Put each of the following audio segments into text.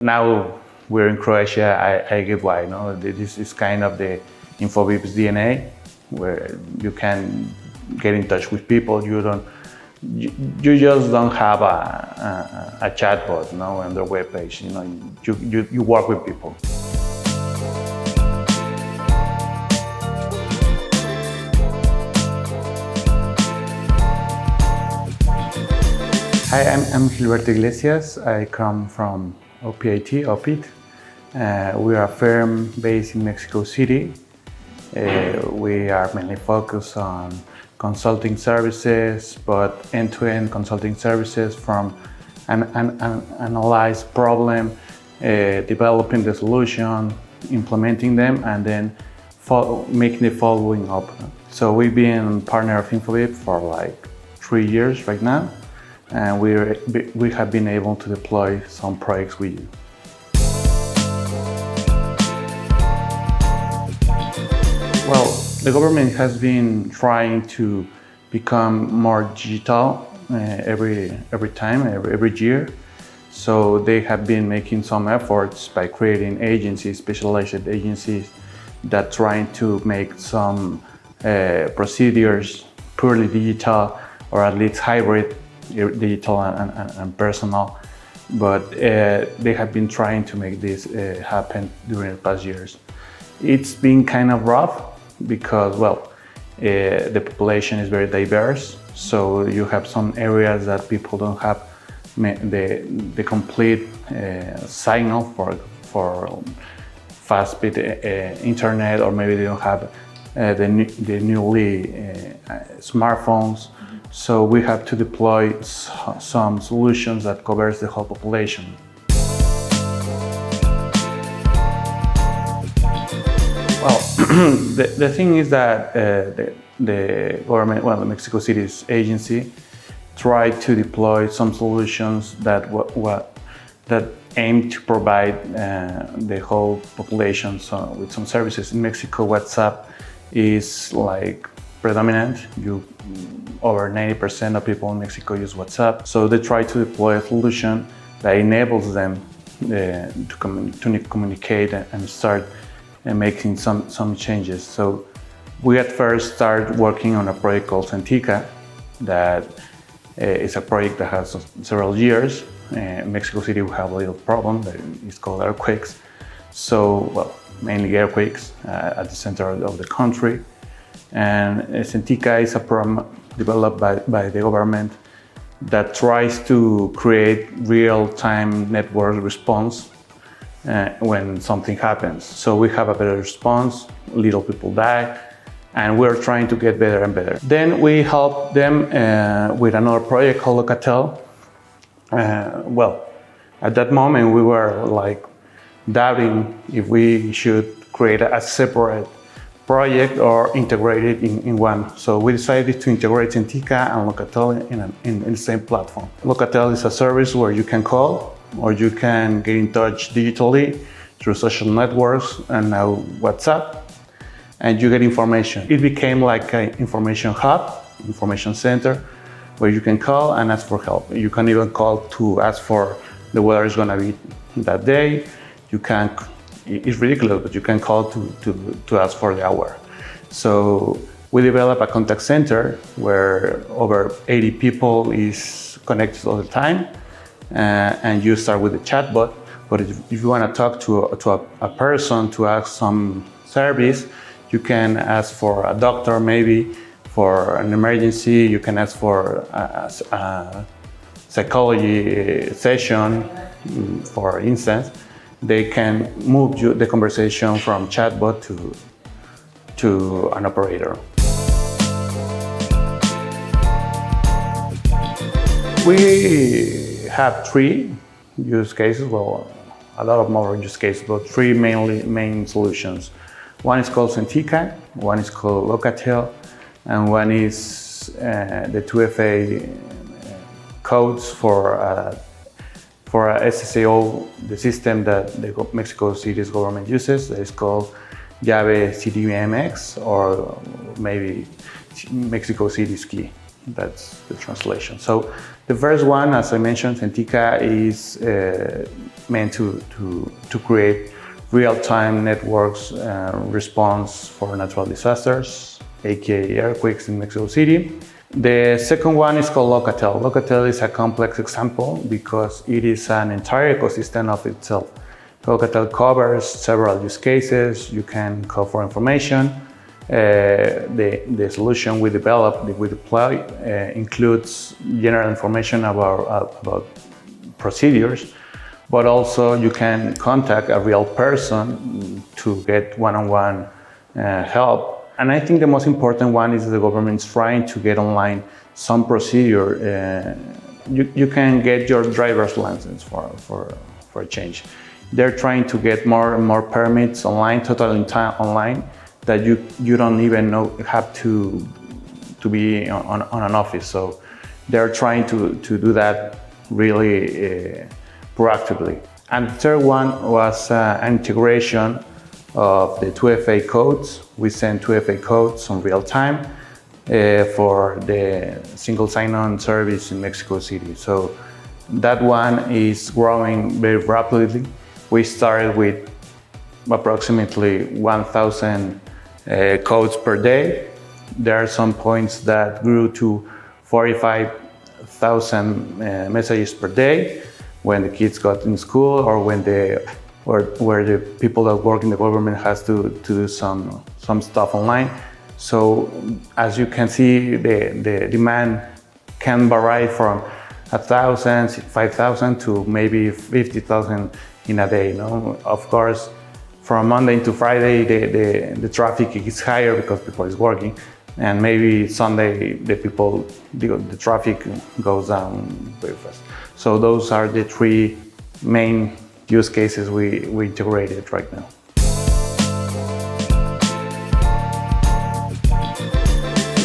Now we're in Croatia, I get why. No, this is kind of the Infobip's DNA, where you can get in touch with people. You just don't have a chatbot, no, on their webpage. You know, you work with people. Hi, I'm Iglesias. I come from OPIT. We are a firm based in Mexico City. We are mainly focused on consulting services, but end-to-end consulting services from an analyzed problem, developing the solution, implementing them, and then making the following up. So we've been partner of Infobip for like 3 years right now. And we have been able to deploy some projects with you. Well, the government has been trying to become more digital every year. So they have been making some efforts by creating agencies, specialized agencies, that trying to make some procedures purely digital or at least hybrid, digital and personal, but they have been trying to make this happen during the past years. It's been kind of rough because, well, the population is very diverse, so you have some areas that people don't have the complete signal for fast-speed internet, or maybe they don't have the newly smartphones. So we have to deploy some solutions that covers the whole population. Well, the thing is that the government, well, the Mexico City's agency, tried to deploy some solutions that aim to provide the whole population with some services. In Mexico, WhatsApp is like predominant. Over 90% of people in Mexico use WhatsApp. So they try to deploy a solution that enables them to communicate and start making some changes. So we at first started working on a project called Sentica, that is a project that has several years. In Mexico City, we have a little problem that is called earthquakes. So, well, mainly earthquakes at the center of the country. And Sentica is a program developed by the government that tries to create real-time network response when something happens. So we have a better response, little people die, and we're trying to get better and better. Then we help them with another project called Locatel. Well, at that moment we were like doubting if we should create a separate project or integrate it in one. So we decided to integrate Sentica and Locatel in the same platform. Locatel is a service where you can call or you can get in touch digitally through social networks and now WhatsApp, and you get information. It became like an information hub, information center, where you can call and ask for help. You can even call to ask for the weather is gonna be that day. You can, it's ridiculous, but you can call to ask for the hour. So we develop a contact center where over 80 people is connected all the time, and you start with the chatbot. But if you want to talk to a person to ask some service, you can ask for a doctor, maybe for an emergency. You can ask for a psychology session, for instance. They can move the conversation from chatbot to an operator. We have 3 use cases, well, a lot of more use cases, but 3 main solutions. One is called Sentica, one is called Locatel, and one is the 2FA codes for a SSAO, the system that the Mexico City's government uses, that is called Llave CDMX, or maybe Mexico City's key. That's the translation. So the first one, as I mentioned, Centika is meant to create real-time networks response for natural disasters, aka earthquakes in Mexico City. The second one is called Locatel. Locatel is a complex example because it is an entire ecosystem of itself. Locatel covers several use cases. You can call for information. The solution we deploy includes general information about procedures, but also you can contact a real person to get one-on-one help. And I think the most important one is the government is trying to get online some procedure. You can get your driver's license for a change. They're trying to get more and more permits online, totally online, that you don't even have to be on an office. So they're trying to do that really proactively. And the third one was an integration of the 2FA codes. We send 2FA codes on real time for the single sign-on service in Mexico City. So that one is growing very rapidly. We started with approximately 1,000 codes per day. There are some points that grew to 45,000 messages per day when the kids got in school or when where the people that work in the government has to do some stuff online. So as you can see, the demand can vary from 1,000, 5,000 to maybe 50,000 in a day. Of course, from Monday to Friday, the traffic is higher because people is working, and maybe Sunday the traffic goes down very fast. So those are the three main use cases we integrated right now.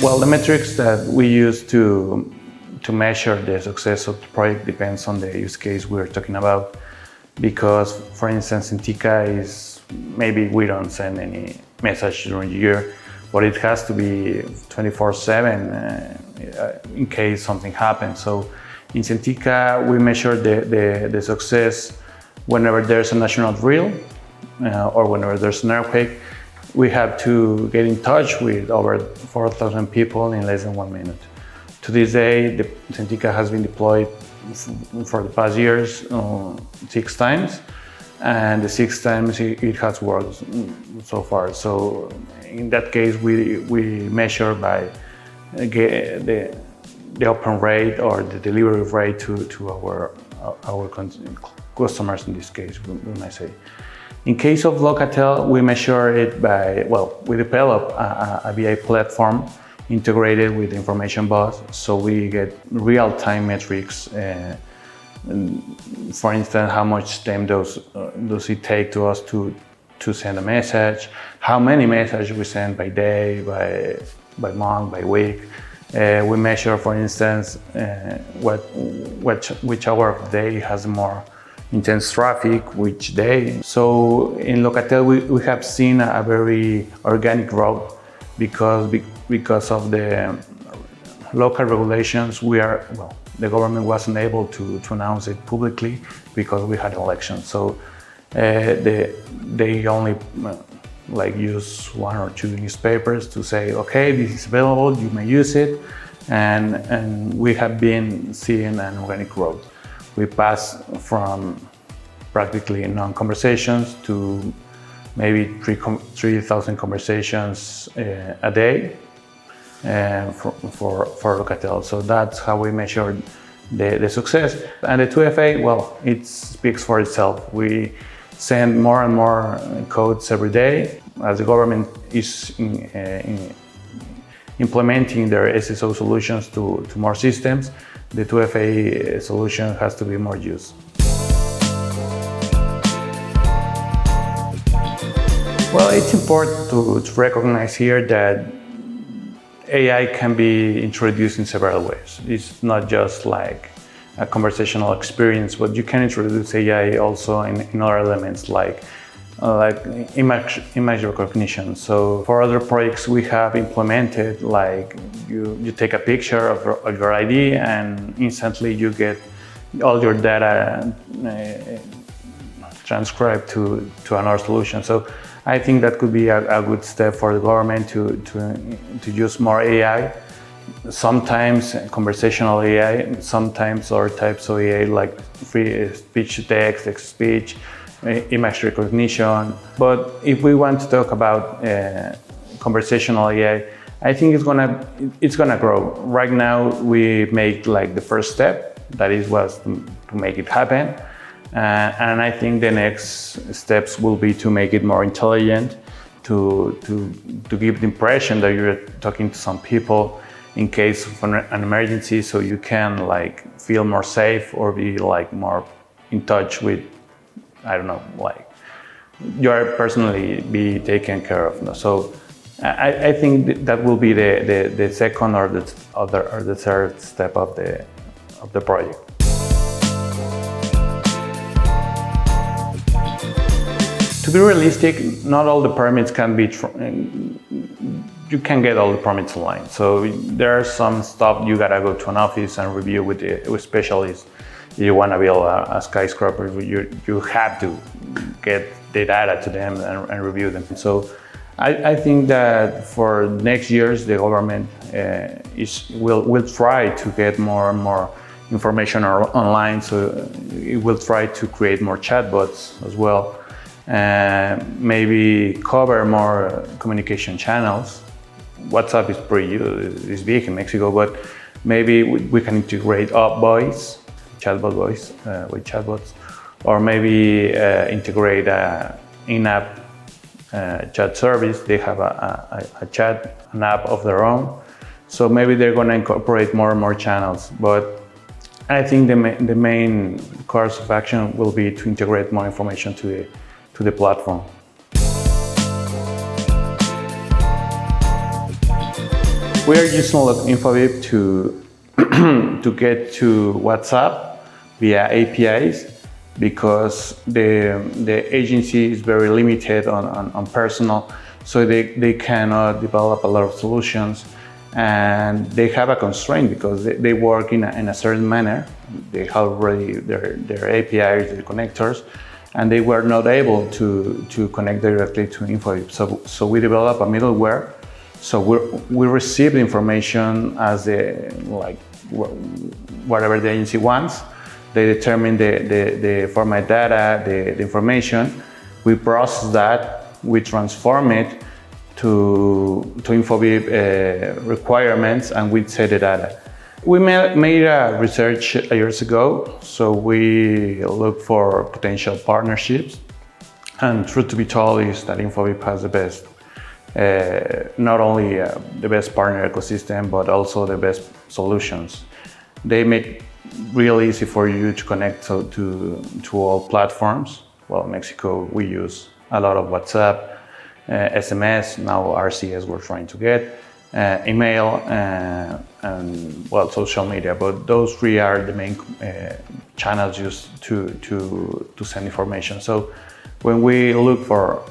Well, the metrics that we use to measure the success of the project depends on the use case we're talking about. Because, for instance, in Tika maybe we don't send any message during the year, but it has to be 24/7 in case something happens. So in Centika, we measure the success whenever there's a national drill or whenever there's an earthquake. We have to get in touch with over 4,000 people in less than 1 minute. To this day, the Centika has been deployed for the past years 6 times, and the 6 times it has worked so far. So in that case, we measure by the open rate or the delivery rate to our customers in this case, we might say. In case of Locatel, we measure it by, we develop a BI platform integrated with the information bus, so we get real-time metrics. For instance, how much time does it take to us to send a message, how many messages we send by day, by month, by week. We measure, for instance, which hour of the day has more intense traffic, which day. So in Locatel, we have seen a very organic growth because of the local regulations. The government wasn't able to announce it publicly because we had elections. So they only use 1 or 2 newspapers to say, okay, this is available, you may use it, and we have been seeing an organic growth. We passed from practically non-conversations to maybe 3,000 conversations a day for Locatel. So that's how we measure the success. And the 2FA, it speaks for itself. We send more and more codes every day. As the government is implementing their SSO solutions to more systems, the 2FA solution has to be more used. Well, it's important to recognize here that AI can be introduced in several ways. It's not just like a conversational experience, but you can introduce AI also in other elements like like image recognition. So for other projects we have implemented, like you take a picture of your ID and instantly you get all your data transcribed to another solution. So I think that could be a good step for the government to use more AI. Sometimes conversational AI, sometimes other types of AI like free speech to text, text to speech, image recognition. But if we want to talk about conversational AI, I think it's gonna grow. Right now we make like the first step, that is was to make it happen. And I think the next steps will be to make it more intelligent, to give the impression that you're talking to some people in case of an emergency, so you can like feel more safe or be like more in touch with, I don't know, like you are personally be taken care of. So I think that will be the second or the third step of the project. To be realistic, not all the permits can be, you can get all the permits online. So there's some stuff you gotta go to an office and review with specialists. If you wanna build a skyscraper, you have to get the data to them and review them. So I think that for next years, the government will try to get more and more information online. So it will try to create more chatbots as well. Maybe cover more communication channels. WhatsApp is is big in Mexico, but maybe we can integrate voice, chatbot voice with chatbots, or maybe integrate in-app chat service. They have an app of their own. So maybe they're going to incorporate more and more channels. But I think the main course of action will be to integrate more information to the platform. We are using Infobip to get to WhatsApp via APIs because the agency is very limited on personal, so they cannot develop a lot of solutions, and they have a constraint because they work in a certain manner. They have already their APIs, their connectors, and they were not able to connect directly to Infobip. So we developed a middleware. So we receive the information as whatever the agency wants. They determine the format data, the information. We process that, we transform it to Infobip requirements, and we set the data. We made a research years ago, so we looked for potential partnerships. And truth to be told is that Infobip has the best, not only the best partner ecosystem, but also the best solutions. They make real easy for you to connect to all platforms. Well, Mexico, we use a lot of WhatsApp, SMS, now RCS we're trying to get, email, and well, social media. But those three are the main channels used to send information. So when we look for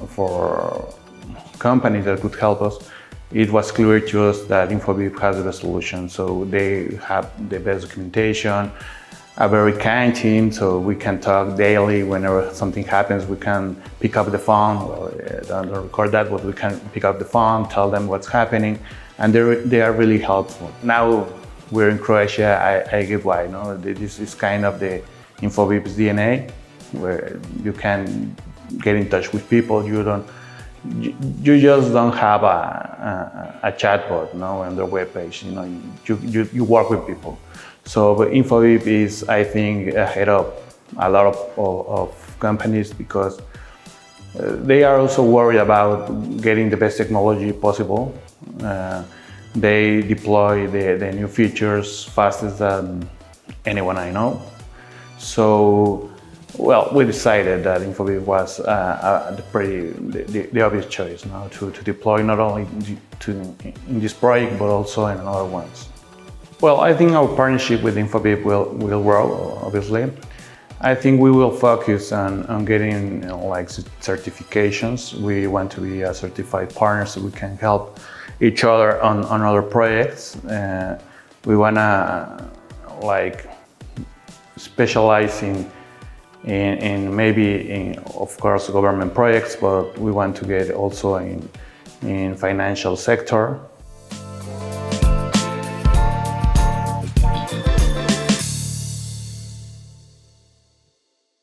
companies that could help us, it was clear to us that Infobip has the best solution. So they have the best documentation, a very kind team, so we can talk daily. Whenever something happens, we can pick up the phone. Well, don't record that, but we can pick up the phone, tell them what's happening, and they are really helpful. Now we're in Croatia, I get why. No, this is kind of the Infobip's DNA, where you can get in touch with people. You just don't have a chatbot, no, on their webpage. You know, you work with people. So, but Infobip is, I think, ahead of a lot of companies because they are also worried about getting the best technology possible. They deploy the new features faster than anyone I know. So, well, we decided that Infobip was the obvious choice now to deploy not only in this project but also in other ones. Well, I think our partnership with Infobip will grow, obviously. I think we will focus on getting like certifications. We want to be a certified partner so we can help each other on other projects. We want to like specialize in maybe in, of course, government projects, but we want to get also in financial sector.